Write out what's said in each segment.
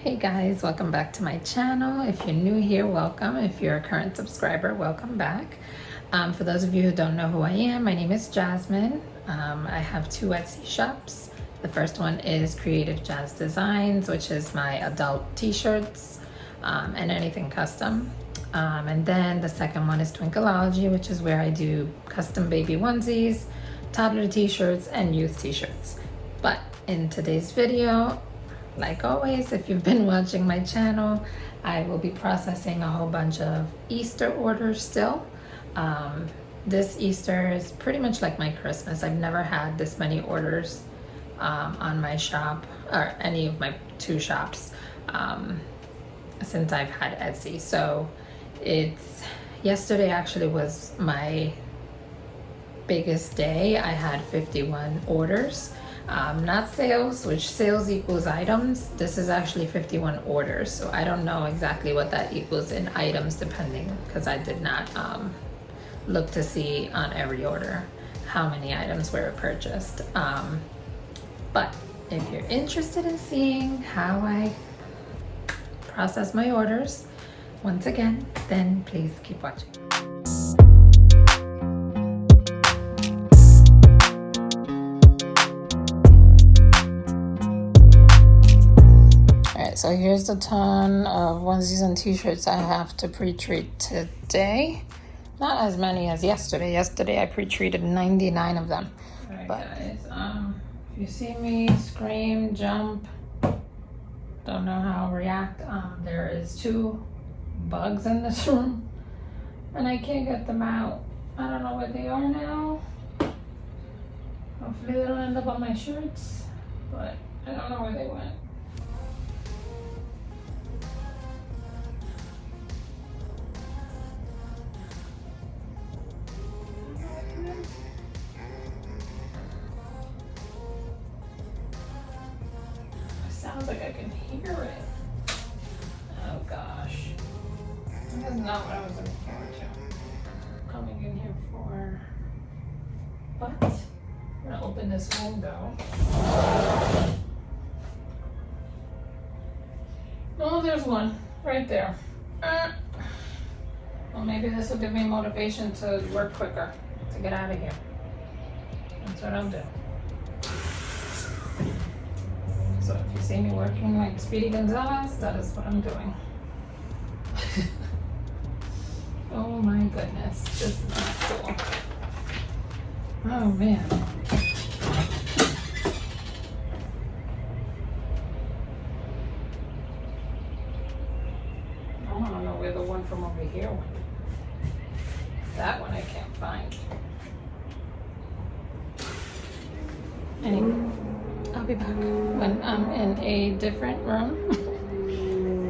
Hey guys, welcome back to my channel. If you're new here, welcome. If you're a current subscriber, welcome back. For those of you who don't know who I am, my name is Jasmine. I have two Etsy shops. The first one is CreativeJasDesigns, which is my adult t-shirts and anything custom. And then the second one is Twinkleology, which is where I do custom baby onesies, toddler t-shirts, and youth t-shirts. But in today's video, like always, if you've been watching my channel, I will be processing a whole bunch of Easter orders still. This Easter is pretty much like my Christmas. I've never had this many orders on my shop, or any of my two shops, since I've had Etsy. So yesterday actually was my biggest day. I had 51 orders. Not sales, which sales equals items. This is actually 51 orders, so I don't know exactly what that equals in items depending, because I did not look to see on every order how many items were purchased. But if you're interested in seeing how I process my orders, once again, then please keep watching. So here's the ton of onesies and t-shirts I have to pre-treat today. Not as many as yesterday. Yesterday I pre-treated 99 of them. Alright guys, if you see me scream, jump, don't know how I'll react, there is 2 bugs in this room and I can't get them out. I don't know where they are now. Hopefully they don't end up on my shirts, but I don't know where they went. Sounds like I can hear it. Oh gosh. That's not what I was looking forward to. Coming in here for. But I'm gonna open this window. Oh, there's one right there. Well, maybe this will give me motivation to work quicker, to get out of here. That's what I'll do. So if you see me working like Speedy Gonzalez, that is what I'm doing. Oh my goodness, this is not cool. Oh man. I want to know where the one from over here went. That one I can't find. Anyway. I'll be back when I'm in a different room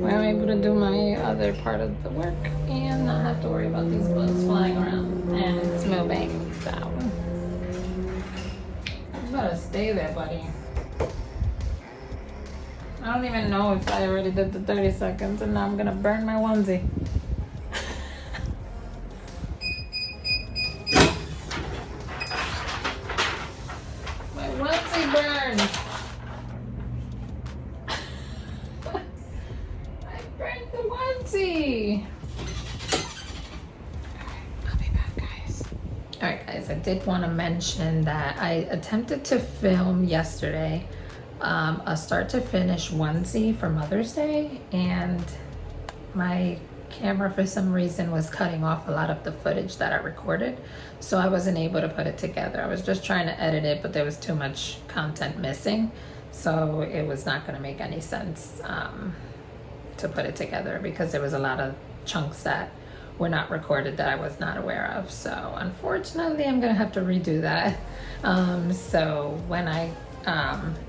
where I'm able to do my other part of the work and not have to worry about these bugs flying around and it's moving down. You better stay there, buddy. I don't even know if I already did the 30 seconds and now I'm gonna burn my onesie. My onesie burned. I burned the onesie. I'll be back, guys. Alright guys, I did want to mention that I attempted to film yesterday a start to finish onesie for Mother's Day, and my camera for some reason was cutting off a lot of the footage that I recorded, so I wasn't able to put it together. I was just trying to edit it, but there was too much content missing, so it was not going to make any sense to put it together because there was a lot of chunks that were not recorded that I was not aware of. So unfortunately I'm going to have to redo that. So when I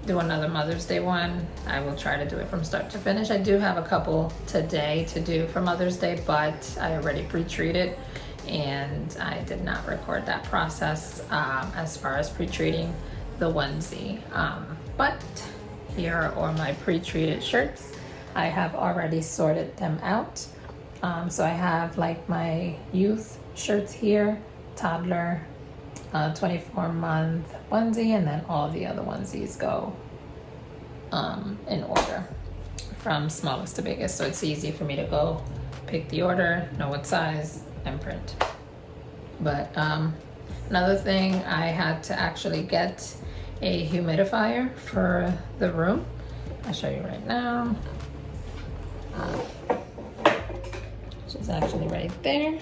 do another Mother's Day one, I will try to do it from start to finish. I do have a couple today to do for Mother's Day, but I already pre-treated and I did not record that process as far as pre-treating the onesie. But here are my pre-treated shirts. I have already sorted them out. So I have like my youth shirts here, toddler, 24-month onesie, and then all the other onesies go in order. from smallest to biggest, so it's easy for me to go pick the order, know what size, and print. But another thing, I had to actually get a humidifier for the room. I'll show you right now. Which is actually right there.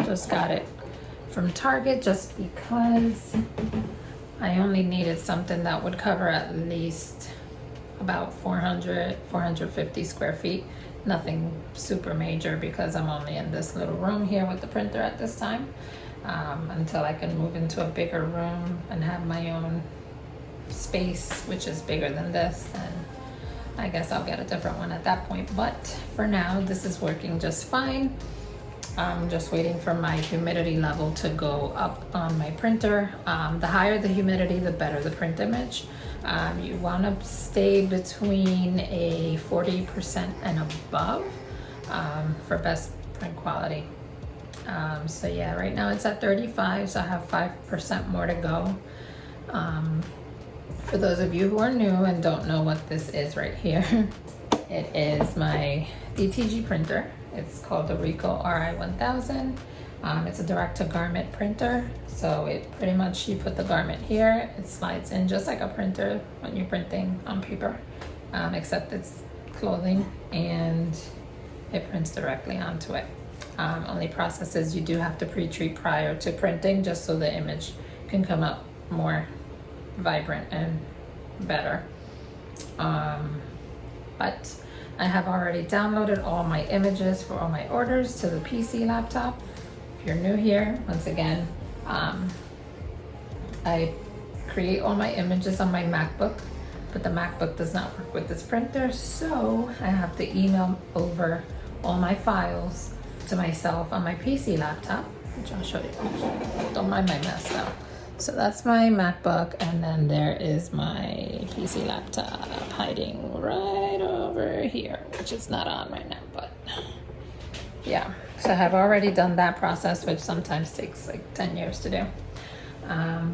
Just got it from Target just because I only needed something that would cover at least about 450 square feet. Nothing super major because I'm only in this little room here with the printer at this time, until I can move into a bigger room and have my own space, which is bigger than this. And I guess I'll get a different one at that point. But for now, this is working just fine. I'm just waiting for my humidity level to go up on my printer. The higher the humidity, the better the print image. You want to stay between a 40% and above for best print quality. So yeah, right now it's at 35, so I have 5% more to go. For those of you who are new and don't know what this is right here, it is my DTG printer. It's called the Ricoh RI1000. It's a direct-to-garment printer, so it pretty much, you put the garment here, it slides in just like a printer when you're printing on paper, except it's clothing, and it prints directly onto it. Only process is you do have to pre-treat prior to printing, just so the image can come out more vibrant and better. But I have already downloaded all my images for all my orders to the PC laptop. If you're new here, once again, I create all my images on my MacBook, but the MacBook does not work with this printer, so I have to email over all my files to myself on my PC laptop, which I'll show you. Don't mind my mess though. So that's my MacBook, and then there is my PC laptop hiding right over here, which is not on right now, but yeah. So I have already done that process, which sometimes takes like 10 years to do.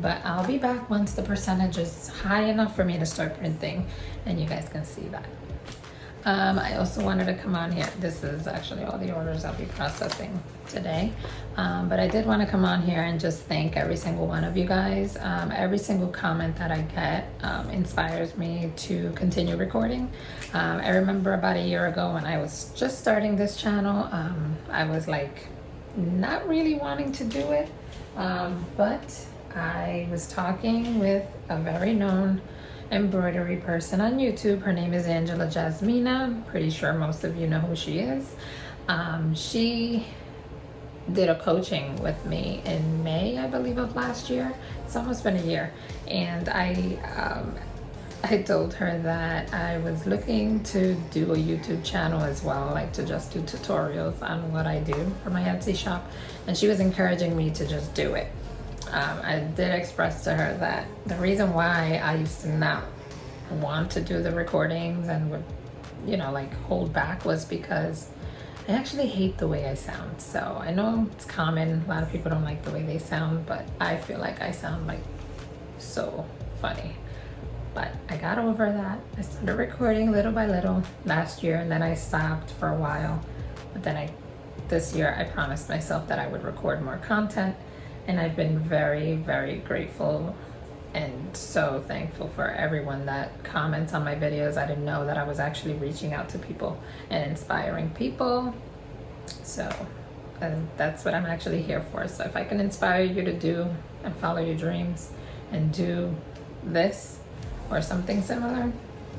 But I'll be back once the percentage is high enough for me to start printing, and you guys can see that. I also wanted to come on here. This is actually all the orders I'll be processing today. But I did want to come on here and just thank every single one of you guys. Every single comment that I get inspires me to continue recording. I remember about a year ago when I was just starting this channel, I was like not really wanting to do it. But I was talking with a very known embroidery person on YouTube. Her name is Angela Jasmina. I'm pretty sure most of you know who she is. She did a coaching with me in May, I believe, of last year. It's almost been a year. And I told her that I was looking to do a YouTube channel as well, like to just do tutorials on what I do for my Etsy shop. And she was encouraging me to just do it. I did express to her that the reason why I used to not want to do the recordings and would, you know, like hold back was because I actually hate the way I sound. So I know it's common, a lot of people don't like the way they sound, but I feel like I sound like so funny. But I got over that. I started recording little by little last year, and then I stopped for a while. But then this year I promised myself that I would record more content. And I've been very, very grateful and so thankful for everyone that comments on my videos. I didn't know that I was actually reaching out to people and inspiring people. So that's what I'm actually here for. So if I can inspire you to do and follow your dreams and do this or something similar,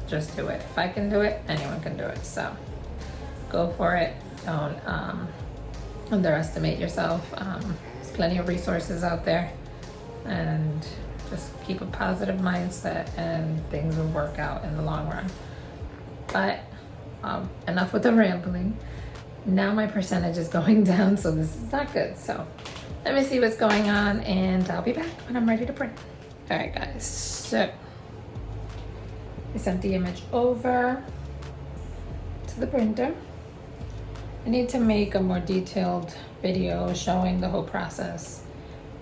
just do it. If I can do it, anyone can do it. So go for it. Don't underestimate yourself. Plenty of resources out there, and just keep a positive mindset and things will work out in the long run. But enough with the rambling. Now my percentage is going down, so this is not good. So let me see what's going on, and I'll be back when I'm ready to print. All right, guys, so I sent the image over to the printer. I need to make a more detailed video showing the whole process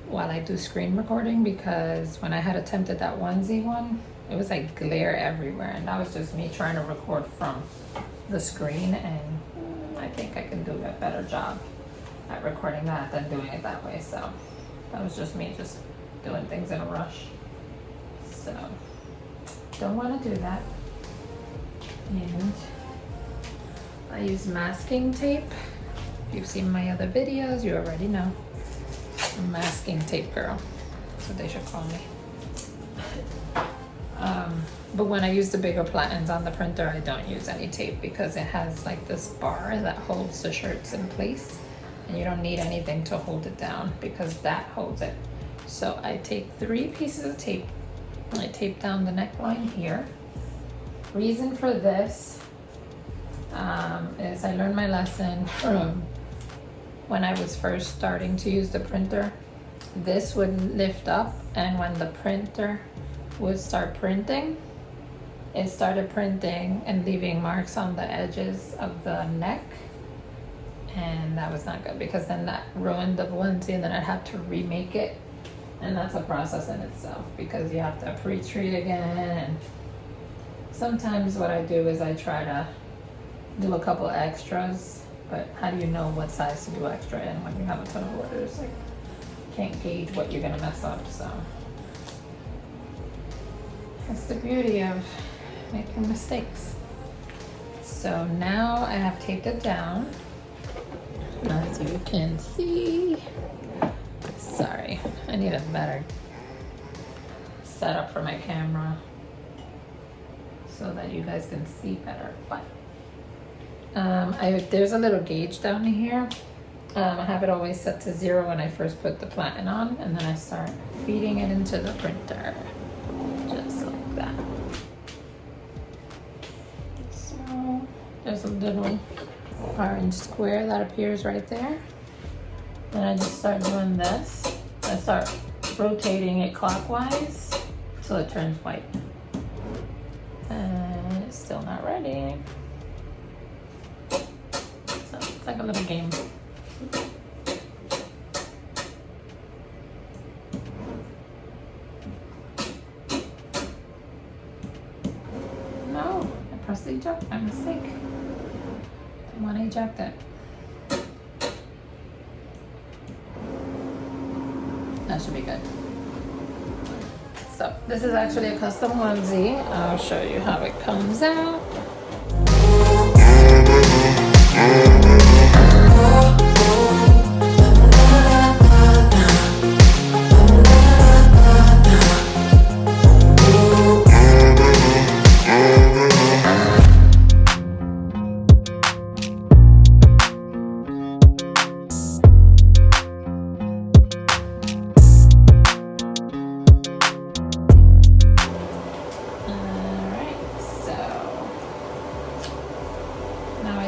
while I do screen recording, because when I had attempted that onesie one, it was like glare everywhere, and that was just me trying to record from the screen, and I think I can do a better job at recording that than doing it that way. So that was just me just doing things in a rush. So don't want to do that. And I use masking tape. If you've seen my other videos, you already know. I'm masking tape girl. That's what they should call me. But when I use the bigger platens on the printer, I don't use any tape because it has like this bar that holds the shirts in place, and you don't need anything to hold it down because that holds it. So I take 3 pieces of tape and I tape down the neckline here. Reason for this is I learned my lesson from when I was first starting to use the printer. This would lift up, and when the printer would start printing, it started printing and leaving marks on the edges of the neck, and that was not good because then that ruined the onesie, and then I had to remake it, and that's a process in itself because you have to pre-treat again. And sometimes what I do is I try to do a couple extras, but how do you know what size to do extra in when you have a ton of orders? Like, you can't gauge what you're gonna mess up. So that's the beauty of making mistakes. So now I have taped it down, as you can see. Sorry, I need a better setup for my camera so that you guys can see better. But there's a little gauge down here. I have it always set to 0 when I first put the platen on, and then I start feeding it into the printer, just like that. So there's a little orange square that appears right there. Then I just start doing this. I start rotating it clockwise so it turns white. And it's still not ready. So it's like a little game. No, I pressed the eject by mistake. I want to eject it. That should be good. So this is actually a custom onesie. I'll show you how it comes out.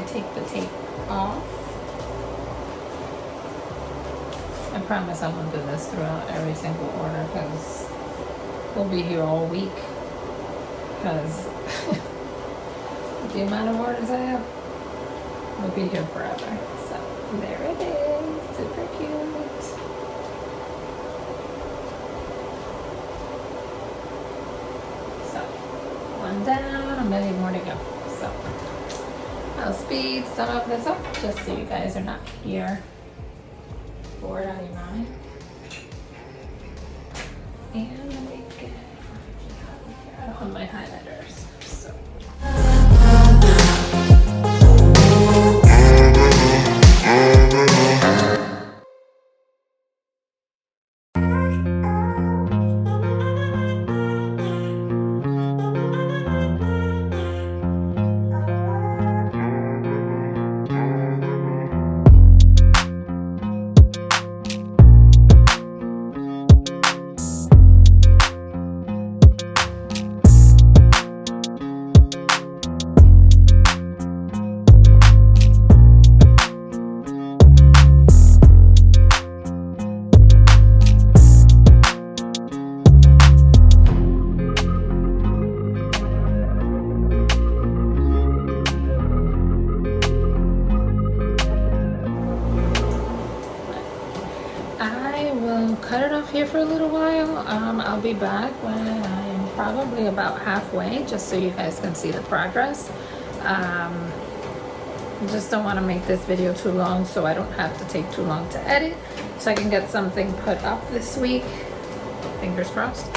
Take the tape off. I promise I won't do this throughout every single order because we'll be here all week, because the amount of orders I have, we'll be here forever. So there it is, super cute. So one down, many more to go. So I'll speed some of this up just so you guys are not here bored out of your mind. And let me get, I don't have my highlighters, so. Cut it off here for a little while. I'll be back when I'm probably about halfway, just so you guys can see the progress. Just don't want to make this video too long, so I don't have to take too long to edit, so I can get something put up this week, fingers crossed,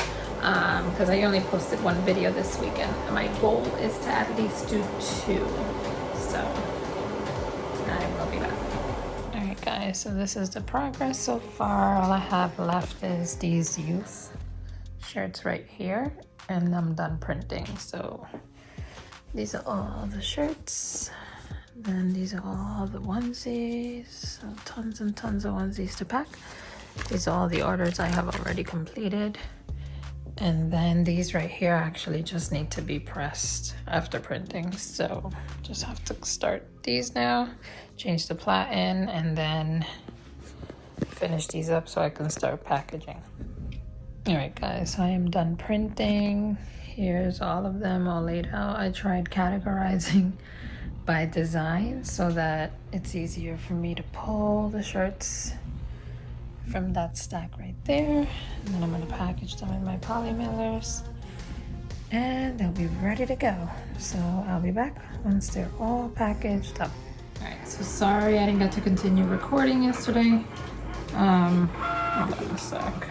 because I only posted one video this weekend. My goal is to at least do 2, so I will be back. Alright guys, so this is the progress so far. All I have left is these youth shirts right here, and I'm done printing. So these are all the shirts. Then these are all the onesies, so tons and tons of onesies to pack. These are all the orders I have already completed. And then these right here actually just need to be pressed after printing. So just have to start these now, change the platen, and then finish these up so I can start packaging. All right guys, I am done printing. Here's all of them all laid out. I tried categorizing by design so that it's easier for me to pull the shirts from that stack right there. And then I'm going to package them in my poly mailers and they'll be ready to go. So I'll be back once they're all packaged up. All right, so sorry I didn't get to continue recording yesterday. Hold on a sec.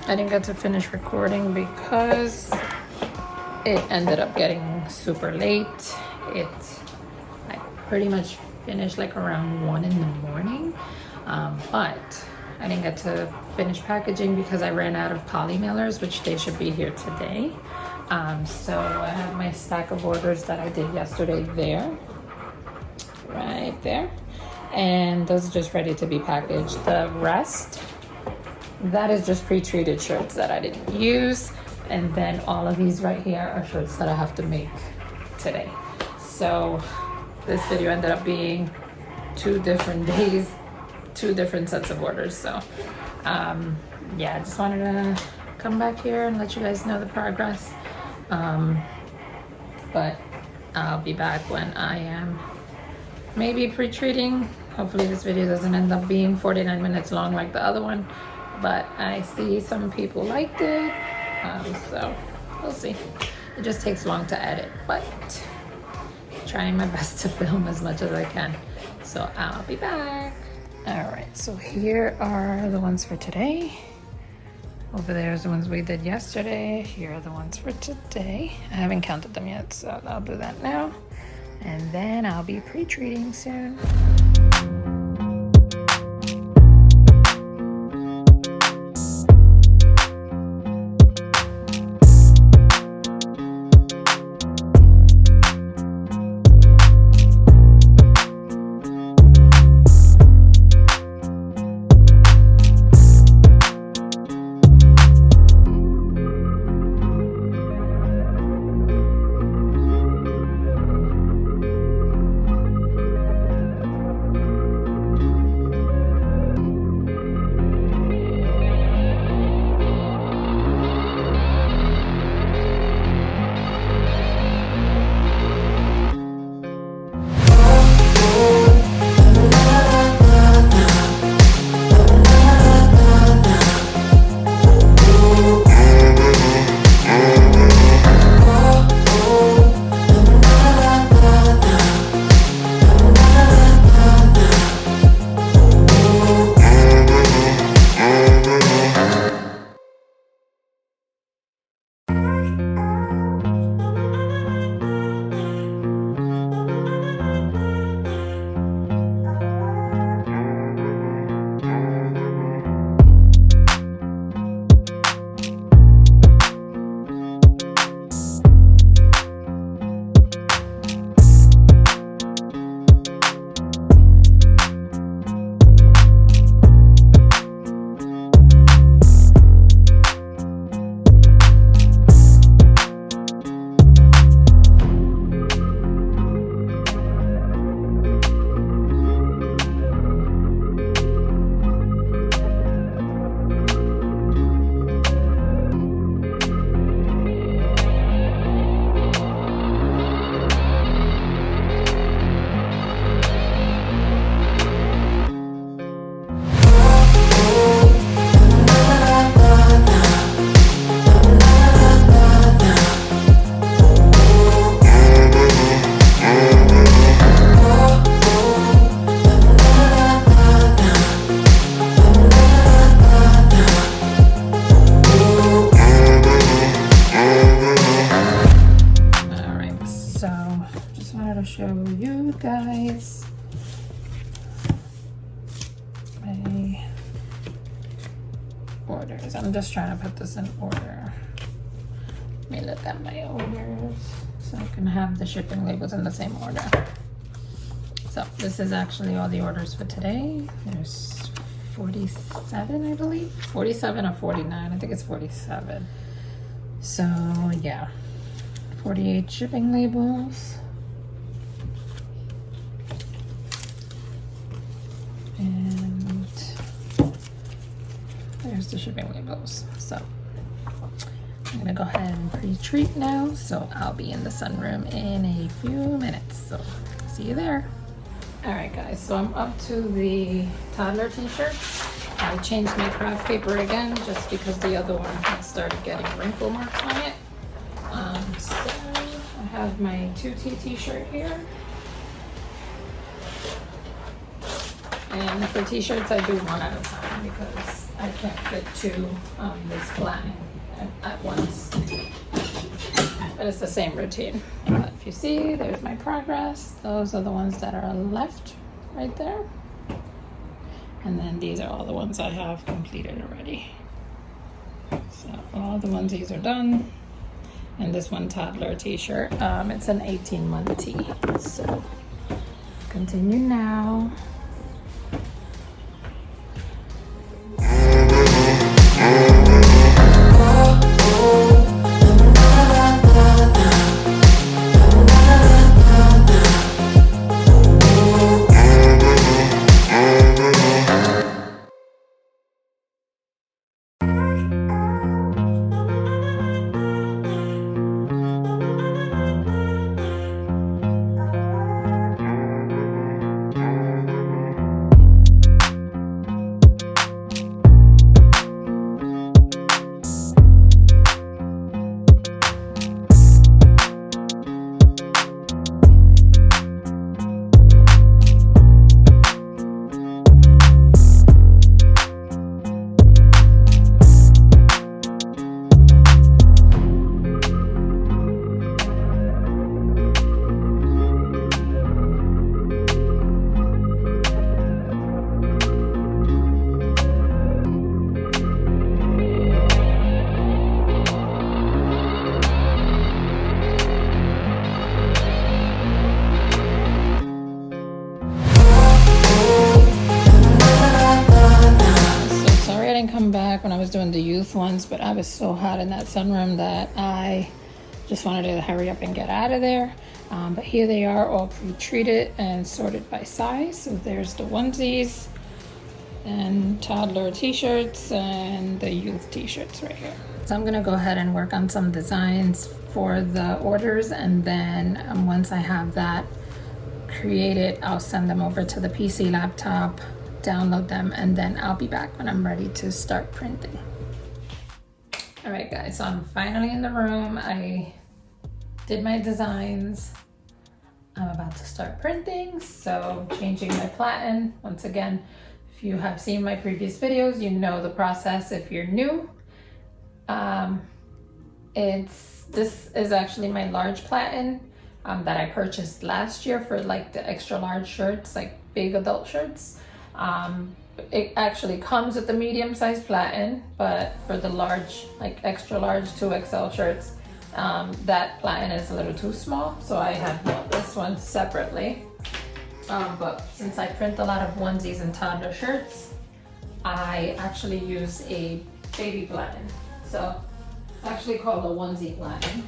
I didn't get to finish recording because it ended up getting super late. I pretty much finished like around 1 in the morning, but I didn't get to finish packaging because I ran out of poly mailers, which they should be here today. So I have my stack of orders that I did yesterday there, right there, and those are just ready to be packaged. The rest, that is just pre-treated shirts that I didn't use. And then all of these right here are shirts that I have to make today. So this video ended up being 2 different days, 2 different sets of orders. So yeah, I just wanted to come back here and let you guys know the progress. But I'll be back when I am maybe pre-treating. Hopefully this video doesn't end up being 49 minutes long like the other one, but I see some people liked it. So we'll see. It just takes long to edit, but trying my best to film as much as I can. So I'll be back. All right, so here are the ones for today. Over there is the ones we did yesterday. Here are the ones for today. I haven't counted them yet, so I'll do that now. And then I'll be pre-treating soon. show you guys my orders. I'm just trying to put this in order. Let me look at my orders so I can have the shipping labels in the same order. So this is actually all the orders for today. There's 47, I believe. 47 or 49, I think it's 47. So yeah, 48 shipping labels. And there's the shipping labels. So I'm gonna go ahead and pre-treat now. So I'll be in the sunroom in a few minutes. So see you there. All right guys, so I'm up to the toddler t-shirt. I changed my craft paper again just because the other one had started getting wrinkle marks on it. So I have my 2T t-shirt here. And for t-shirts, I do one at a time because I can't fit two on this platen at once. But it's the same routine. But if you see, there's my progress. Those are the ones that are left right there. And then these are all the ones I have completed already. So all the onesies are done. And this one toddler t-shirt, it's an 18-month tee. So continue now. When I was doing the youth ones, but I was so hot in that sunroom that I just wanted to hurry up and get out of there. But here they are, all pre-treated and sorted by size. So there's the onesies and toddler t-shirts and the youth t-shirts right here. So I'm gonna go ahead and work on some designs for the orders, and then once I have that created, I'll send them over to the PC laptop, download them, and then I'll be back when I'm ready to start printing. All right guys, so I'm finally in the room. I did my designs. I'm about to start printing, so changing my platen. Once again, if you have seen my previous videos, you know the process. If you're new, this is actually my large platen that I purchased last year for like the extra large shirts, like big adult shirts. It actually comes with the medium-sized platen, but for the large, like extra large 2XL shirts, that platen is a little too small, so I have bought this one separately. But since I print a lot of onesies and toddler shirts, I actually use a baby platen. So it's actually called a onesie platen.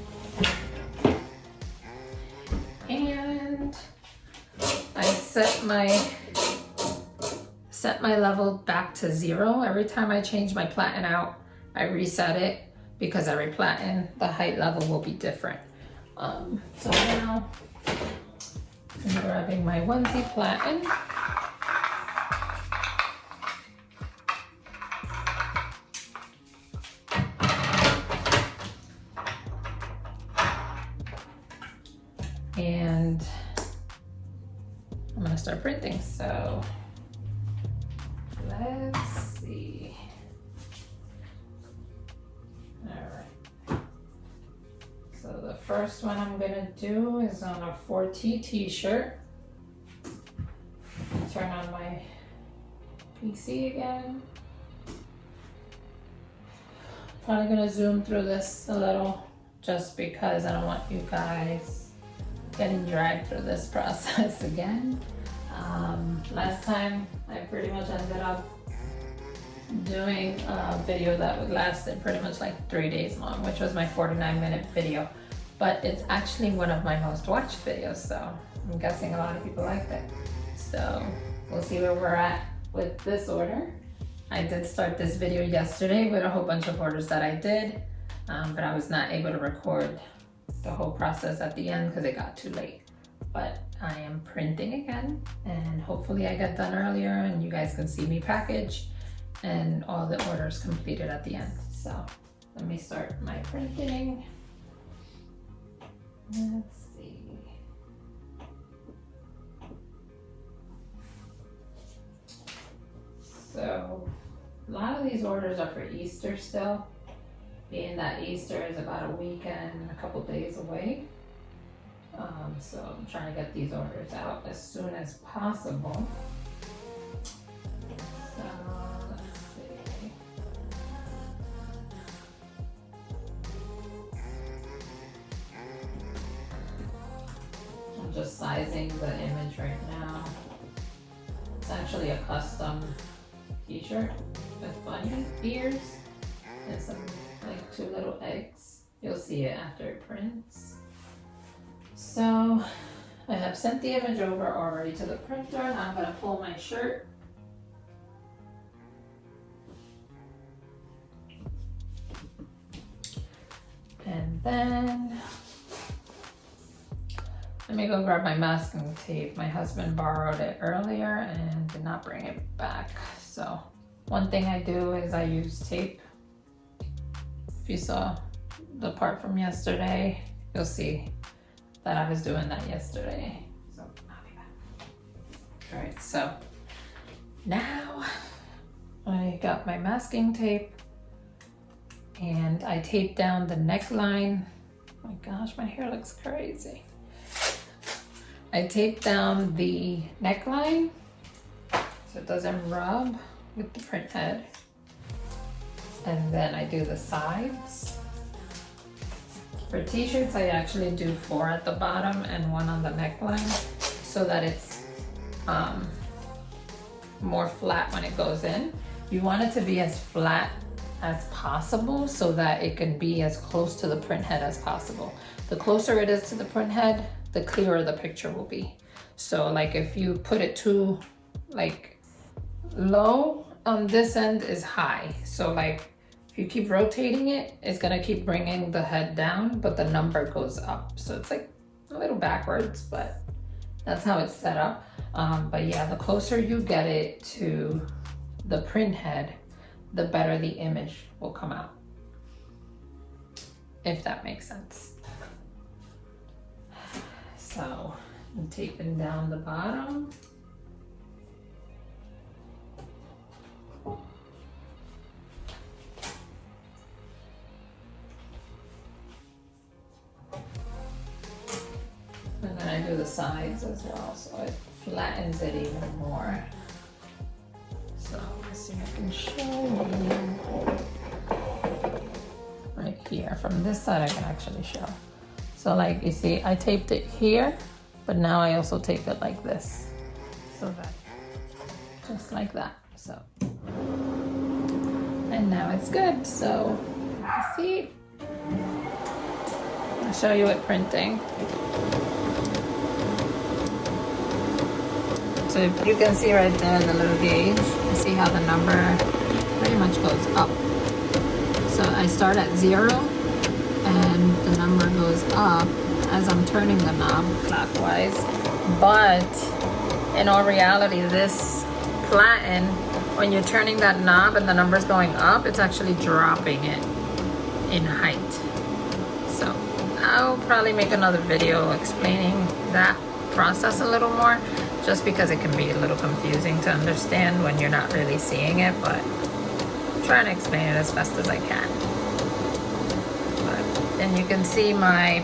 And I set my level back to 0. Every time I change my platen out, I reset it, because every platen, the height level will be different. So now I'm grabbing my onesie platen. And I'm gonna start printing. So let's see. All right. So the first one I'm gonna do is on a 4T t-shirt. Turn on my PC again. Probably gonna zoom through this a little just because I don't want you guys getting dragged through this process again. Last time I pretty much ended up doing a video that lasted pretty much like 3 days long, which was my 49-minute video. But it's actually one of my most watched videos, so I'm guessing a lot of people liked it. So we'll see where we're at with this order. I did start this video yesterday with a whole bunch of orders that I did, but I was not able to record the whole process at the end because it got too late. But I am printing again, and hopefully I got done earlier and you guys can see me package and all the orders completed at the end. So let me start my printing. Let's see. So a lot of these orders are for Easter still, being that Easter is about a week and a couple days away. So I'm trying to get these orders out as soon as possible. So let's see. I'm just sizing the image right now. It's actually a custom t-shirt with bunny ears and some like 2 little eggs. You'll see it after it prints. So I have sent the image over already to the printer. Now I'm gonna pull my shirt. And then let me go grab my masking tape. My husband borrowed it earlier and did not bring it back. So one thing I do is I use tape. If you saw the part from yesterday, you'll see that I was doing that yesterday. So I'll be back. All right, so now I got my masking tape and I taped down the neckline. Oh my gosh, my hair looks crazy. I taped down the neckline so it doesn't rub with the print head. And then I do the sides. For t-shirts, I actually do 4 at the bottom and 1 on the neckline so that it's more flat when it goes in. You want it to be as flat as possible so that it can be as close to the print head as possible. The closer it is to the print head, the clearer the picture will be. So like if you put it too like low on this end is high. So like if you keep rotating it, it's gonna keep bringing the head down, but the number goes up. So it's like a little backwards, but that's how it's set up. But yeah, the closer you get it to the print head, the better the image will come out. If that makes sense. So I'm taping down the bottom. And then I do the sides as well, so it flattens it even more. So let's see if I can show you. Right here, from this side I can actually show. So like you see, I taped it here, but now I also tape it like this. So that, just like that, so. And now it's good, so see. I'll show you it printing. So you can see right there the little gauge. You see how the number pretty much goes up. So I start at 0 and the number goes up as I'm turning the knob clockwise. But in all reality, this platen, when you're turning that knob and the number's going up, it's actually dropping it in height. So I'll probably make another video explaining that process a little more, just because it can be a little confusing to understand when you're not really seeing it, but I'm trying to explain it as best as I can. But and you can see my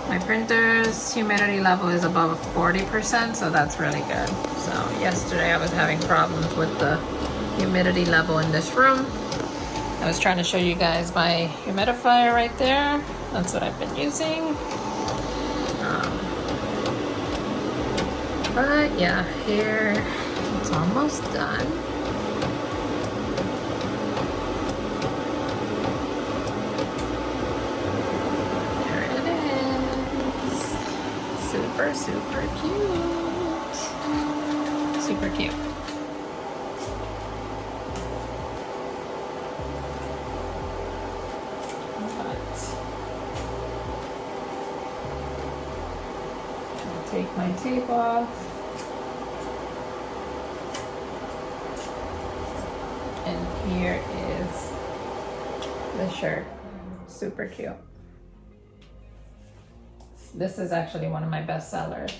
my printer's humidity level is above 40%, so that's really good. So yesterday I was having problems with the humidity level in this room. I was trying to show you guys my humidifier right there. That's what I've been using. But yeah, here it's almost done. There it is. Super, super cute. Super cute. Take my tape off, and here is the shirt. Super cute. This is actually one of my best sellers.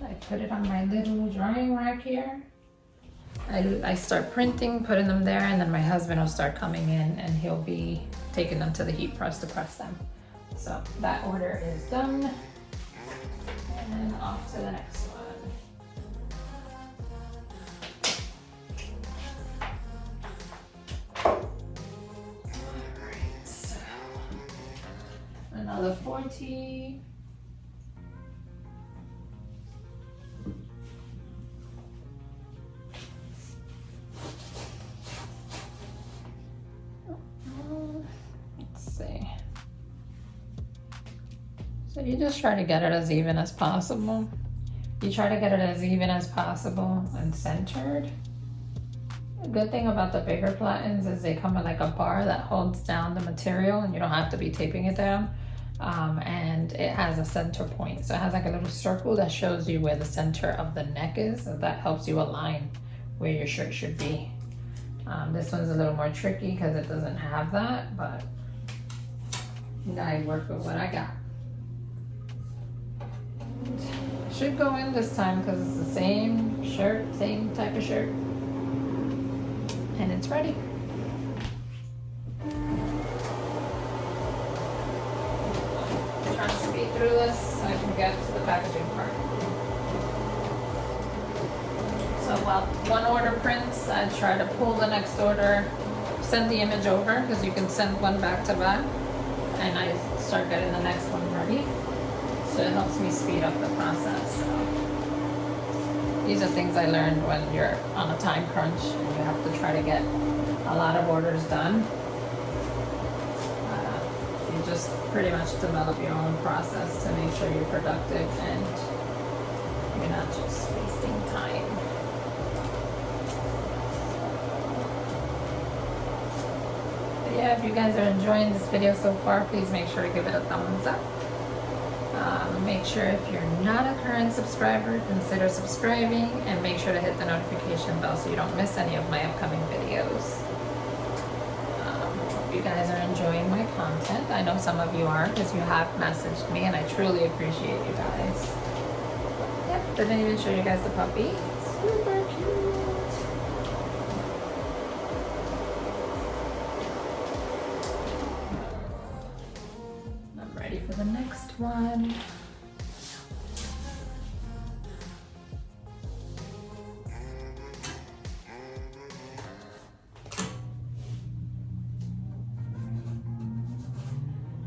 I put it on my little drying rack here. I start printing, putting them there, and then my husband will start coming in and he'll be taking them to the heat press to press them. So that order is done. And off to the next one. Alright, so another 40. Let's see. So you just try to get it as even as possible. You try to get it as even as possible and centered. The good thing about the bigger platens is they come with like a bar that holds down the material and you don't have to be taping it down. And it has a center point. So it has like a little circle that shows you where the center of the neck is. So that helps you align where your shirt should be. This one's a little more tricky because it doesn't have that, but I work with what I got. Should go in this time because it's the same shirt, same type of shirt, and it's ready. I'm trying to speed through this so I can get to the packaging part. So while one order prints, I try to pull the next order, send the image over because you can send one back to back, and I start getting the next one ready. So it helps me speed up the process. So these are things I learned when you're on a time crunch and you have to try to get a lot of orders done. You just pretty much develop your own process to make sure you're productive and you're not just wasting time. But yeah, if you guys are enjoying this video so far, please make sure to give it a thumbs up. Make sure if you're not a current subscriber, consider subscribing and make sure to hit the notification bell so you don't miss any of my upcoming videos. Hope you guys are enjoying my content. I know some of you are because you have messaged me and I truly appreciate you guys. Yep, didn't even show you guys the puppy. Super cute. I'm ready for the next one.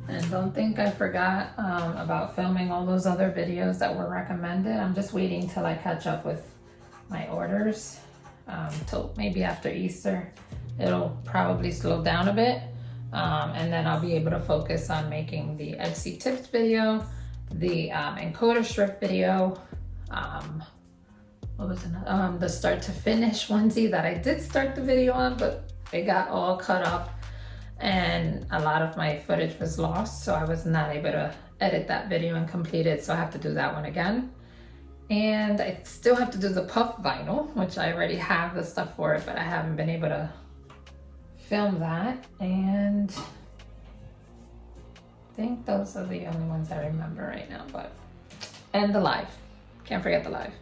And don't think I forgot about filming all those other videos that were recommended. I'm just waiting till I catch up with my orders till maybe after Easter. It'll probably slow down a bit. And then I'll be able to focus on making the Etsy tips video, the encoder strip video, what was another? The start to finish onesie that I did start the video on, but it got all cut up and a lot of my footage was lost, so I was not able to edit that video and complete it, so I have to do that one again. And I still have to do the puff vinyl, which I already have the stuff for it, but I haven't been able to film that. And I think those are the only ones I remember right now. And the live, can't forget the live.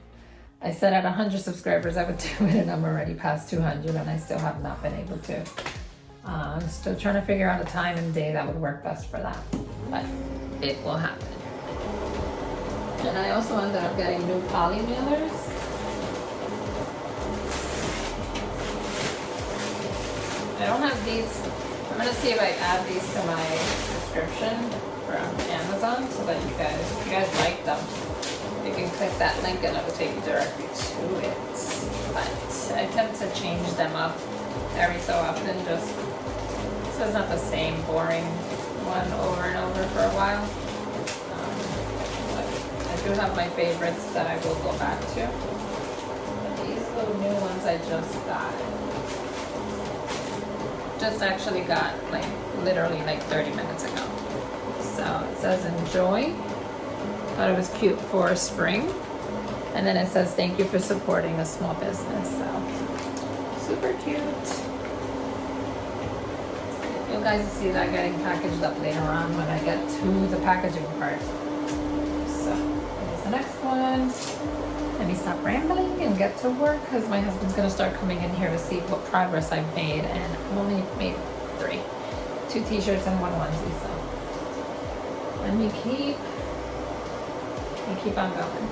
I said at 100 subscribers I would do it, and I'm already past 200 and I still have not been able to. I'm still trying to figure out a time and day that would work best for that, but it will happen. And I also ended up getting new poly mailers. I don't have these. I'm gonna see if I add these to my description from Amazon so that you guys, if you guys like them, you can click that link and it will take you directly to it. But I tend to change them up every so often, just so it's not the same boring one over and over for a while. But I do have my favorites that I will go back to. But these little new ones I just got. Just actually got like literally like 30 minutes ago. So it says enjoy. Thought it was cute for spring. And then it says thank you for supporting a small business. So super cute. You guys will see that getting packaged up later on when I get to the packaging part. So here's the next one. Let me stop rambling and get to work because my husband's gonna start coming in here to see what progress I've made, and I've only made 3. 2 t-shirts and 1 onesie, so let me keep on going.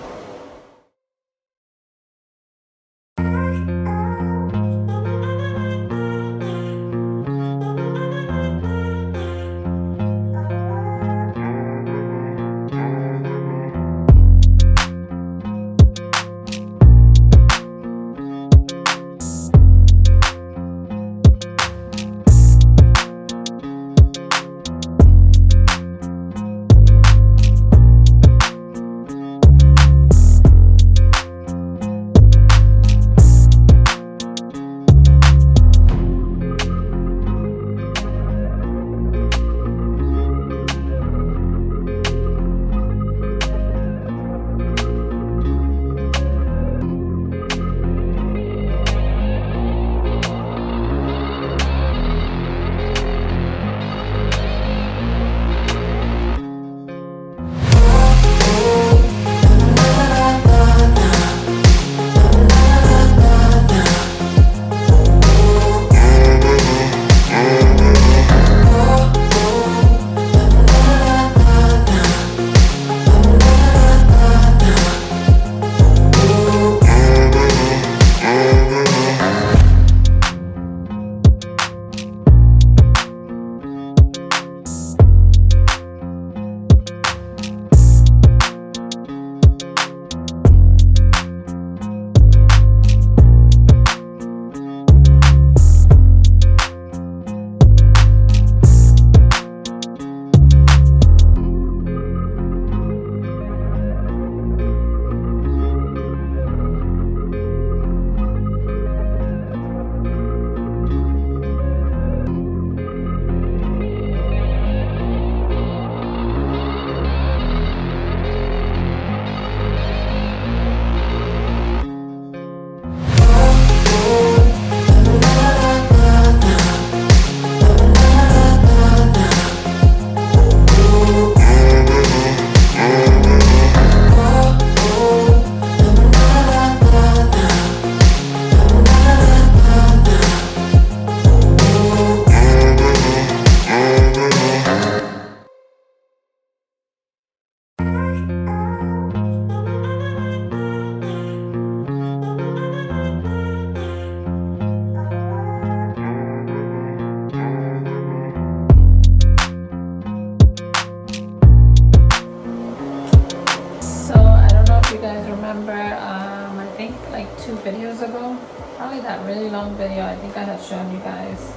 videos ago, probably that really long video, I think I had shown you guys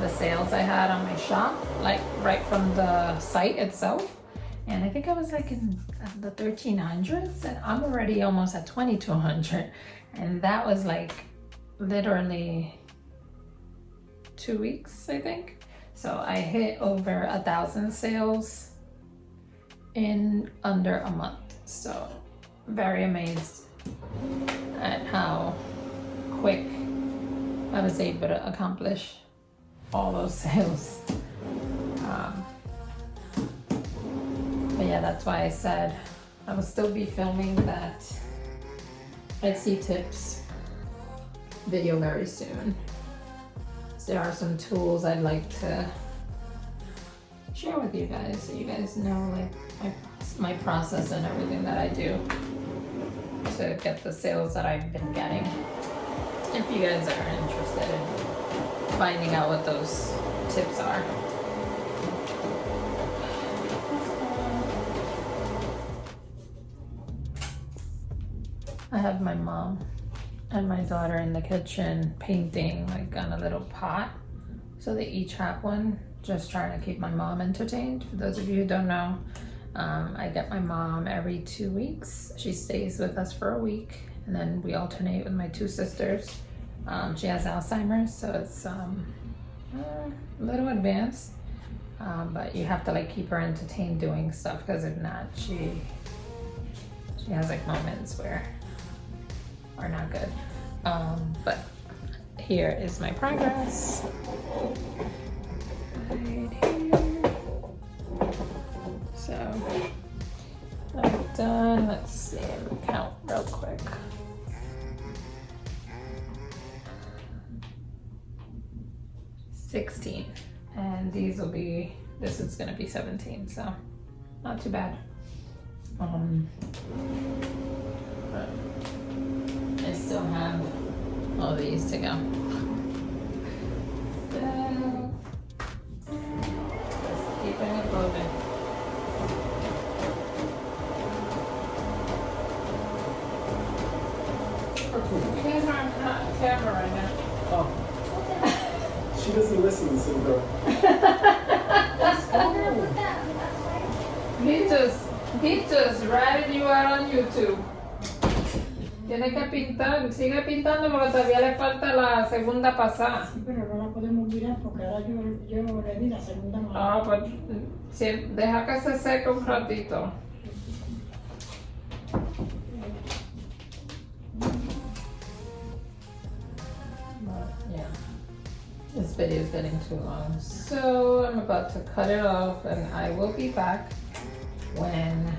the sales I had on my shop, like right from the site itself. And I think I was like in the 1300s, and I'm already almost at 2200. And that was like literally 2 weeks, I think. So I hit over 1,000 sales in under a month. So very amazed at how quick I was able to accomplish all those sales. But yeah, that's why I said I will still be filming that Etsy tips video very soon. there are some tools I'd like to share with you guys so you guys know like my process and everything that I do to get the sales that I've been getting. If you guys are interested in finding out what those tips are. I have my mom and my daughter in the kitchen painting like on a little pot. So they each have one, just trying to keep my mom entertained. For those of you who don't know, I get my mom every 2 weeks. She stays with us for a week and then we alternate with my two sisters. She has Alzheimer's, so it's a little advanced, but you have to like keep her entertained doing stuff because if not, she has like moments where are not good. But here is my progress. Right here. So I'm done. Let's see, count real quick. 16, and these will be, this is gonna be 17, so not too bad. I still have all these to go. So, just keeping it moving. You guys aren't on camera right now. Oh. She doesn't listen, Cinderella. He just ratted you out on YouTube. Tiene que pintar, sigue pintando porque todavía le falta la segunda pasada. Sí, pero no la podemos mirar porque ahora yo le di la segunda mano. Ah, pues deja que se seque un ratito. Yeah, this video is getting too long, so I'm about to cut it off and I will be back when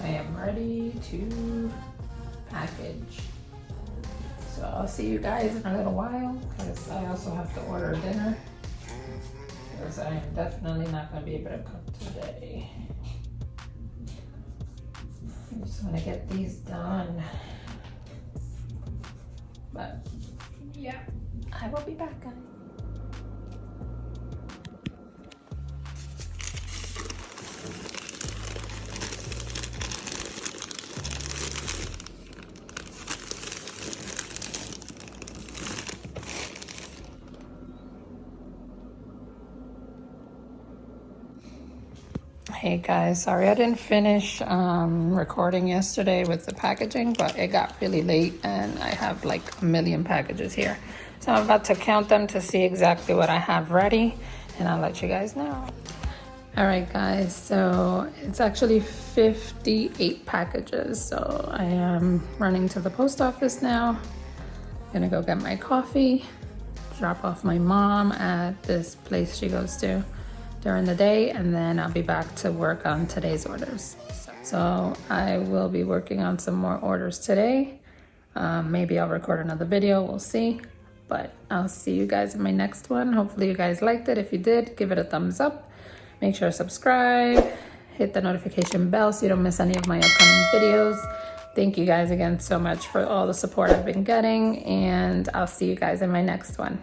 I am ready to package. So I'll see you guys in a little while because I also have to order dinner because I am definitely not going to be able to cook today. I just want to get these done. But yeah, I will be back, guys. Hey guys, sorry I didn't finish recording yesterday with the packaging, but it got really late and I have like a million packages here. So I'm about to count them to see exactly what I have ready and I'll let you guys know. All right guys, so it's actually 58 packages. So I am running to the post office now. Gonna go get my coffee, drop off my mom at this place she goes to during the day, and then I'll be back to work on today's orders. So I will be working on some more orders today. Maybe I'll record another video, we'll see. But I'll see you guys in my next one. Hopefully you guys liked it. If you did, give it a thumbs up. Make sure to subscribe, hit the notification bell so you don't miss any of my upcoming videos. Thank you guys again so much for all the support I've been getting, and I'll see you guys in my next one.